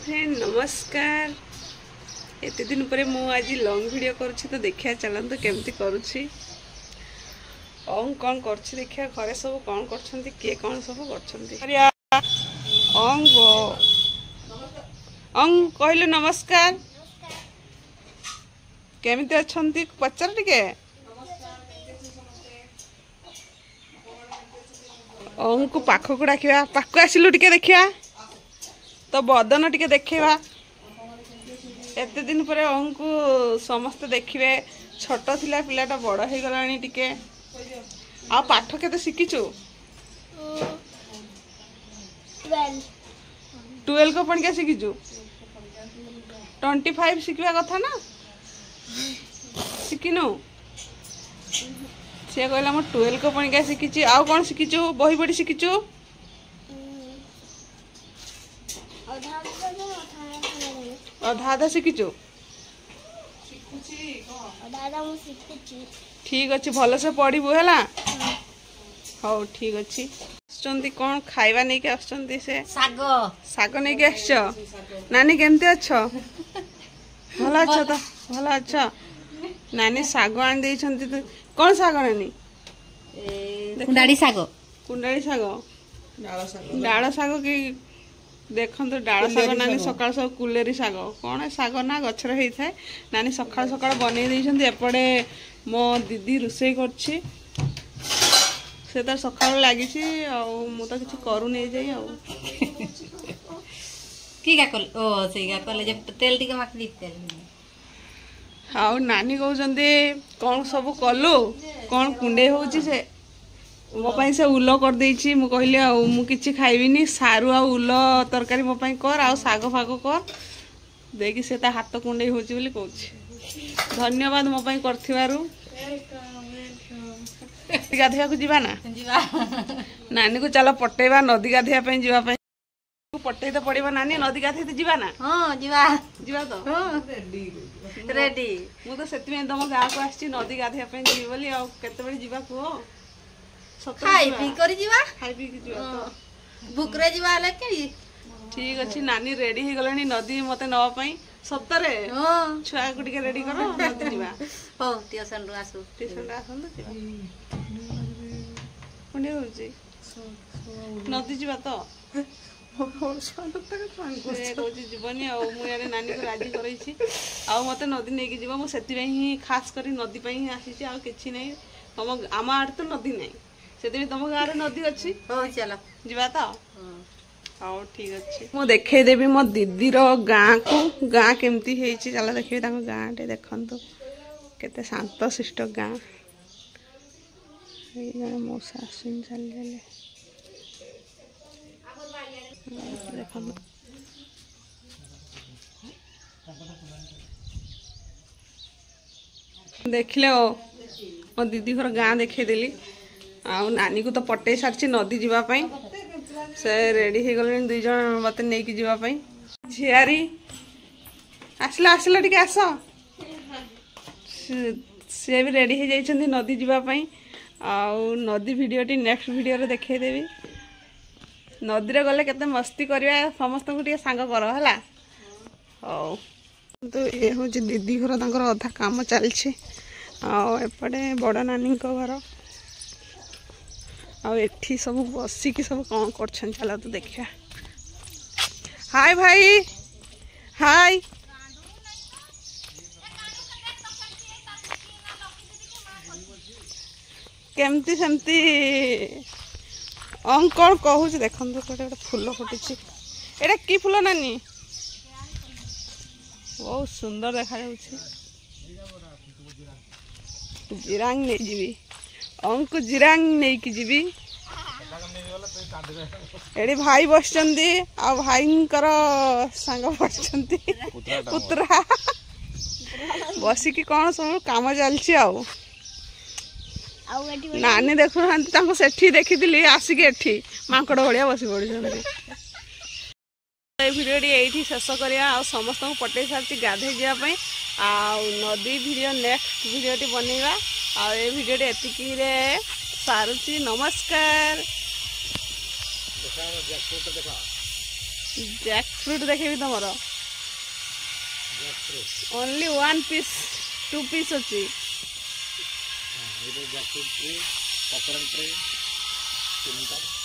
Friend नमस्कार। एते दिन पर मु आज लॉन्ग वीडियो करुछि तो देखिया चलंतु केमती करुछि औं कौन करछि देखिया घरे सब कौन करछंती के कौन सब करछंती अरिया औं कहले नमस्कार केमती अछंती पचार टिके औं को पाखो को डाकिया पाखो आसिलु टिके देखिया तो बदन टिके देखा एते दिन पर अंकु समस्त देखिए छोट थिला पिलाटा बड़ हो गलानी टिके आ पाठ केते शिखिचु 12 को पण के शिखिचु 25 शिखिबा कथा ना शिखिनु से कहला म 12 को पण के शिखिची आ कोन शिखिचु बही बडी शिखिचु अधा अधा शिखिचु ठीक अच्छे भल से पढ़ू है हाँ ठीक अच्छे कौन खाइबा नहीं के आछंती से साग साग नहीं के आछ नानी केमती अच्छ भल अच्छ तो भल अच्छ नानी साग आन दे छंती कौन साग नानी कुंडाड़ी साग डाल साग की देखो डाल साग नानी सकाल सब कुलेरी साग कौन साग ना गचर होता है नानी सकाल सकाल बनई एपटे मो दीदी रोसे कर सकाल लगी मु तो किसी करू नहीं जाई तेल टिके माखली आउ नानी कहते कौन सब कलु कौन कुंडे हो मो पाई से उल कर देछि मु कहली आ मु किछि खाइबिनी सारू आ उल तरकारी मो पाई कर आ साग फाग कर देखि से ता हाथ कुंडे होछि बोली कहछि धन्यवाद मो पाई करथिबारु गाधेया को जीवा ना नानी को चलो पटेबा नदी गाधेया पे जीवा पे पटे तो पड़ेबा नानी नदी गाधे तो जीवा ना हां जीवा जीवा तो रेडी मु तो सेति में तम गाँ को आछि नदी गाधेया पे जीवी बोली आ केते बेले जीवा को खाई पी कर जीवा खाई पी के जीवा तो बुकरे जीवा हले के ठीक अछि नानी रेडी हो गलानी नदी मते नवा पई सप्तरे हां छुआ को टिके रेडी करो नदी जीवा हो ट्यूशन रो आसु कोने होजी नदी जीवा तो जीवनी आने नानी को राजी करई मत नदी नहीं कि जीव मुझे ही खास कर नदी ही आसी आ कि नहीं तुम आम आड़े तो नदी नहीं से तुम गाँव नदी अच्छी चल जीवा तो हाँ ठीक अच्छे मु देखेदेवी मो दीदीर गाँ को गाँ केमती चल देखिए गाँ टे देखु केते शांत शिष्ट गाँ जन मौसा आसुन चल देखले मो दीदी घर गाँ देखेदेली आ नानी को तो पटे सारी नदी जीवाई से रेडी हो गले दुई जन मत नहीं कि जीवाई झियारी आसला आसला टिके आस सी भी रेडी हो जाइछन्ती नदी जीवाई आउ नदी भिडियोटी नेक्स्ट वीडियो रे देखेदेवी नदी रे गले केते मस्ती करवा समस्त को टिके सांग कर हला औ तो ये हूँ दीदी घर तांकर अधा काम चलछि आ एपटे बड़ नानी घर आ एठी सब बसिकी सब कौन कर चल तो देखिया हाय भाई हाय केमती सेमती कौन कहूँ देखो गोटे फूल फुटी एटा कि फूल नानी बहुत सुंदर देखा जिरांग नहीं जीवी अंकु जिरांग नहीं कि जीवी एडी भाई बसचंदी आ भाई सांग बसचंदी पुत्रा बसिकी कौन सब काम चलछि नानी देखु सेठी देखी आसिक एठी मांकड़ भाया बसी पड़ी भिडियो ये शेष करा समस्त को पटे सारी गाधे जावाई नदी भिडियो नेक्स्ट भिडियो बनवा भिडियो एतिक सारुची नमस्कार। जैक फ्रूट देखेबी तुमर ओनली 1 पीस 2 पीस अच्छी जैकफ्रूट ट्री कोकोनट ट्री 3टा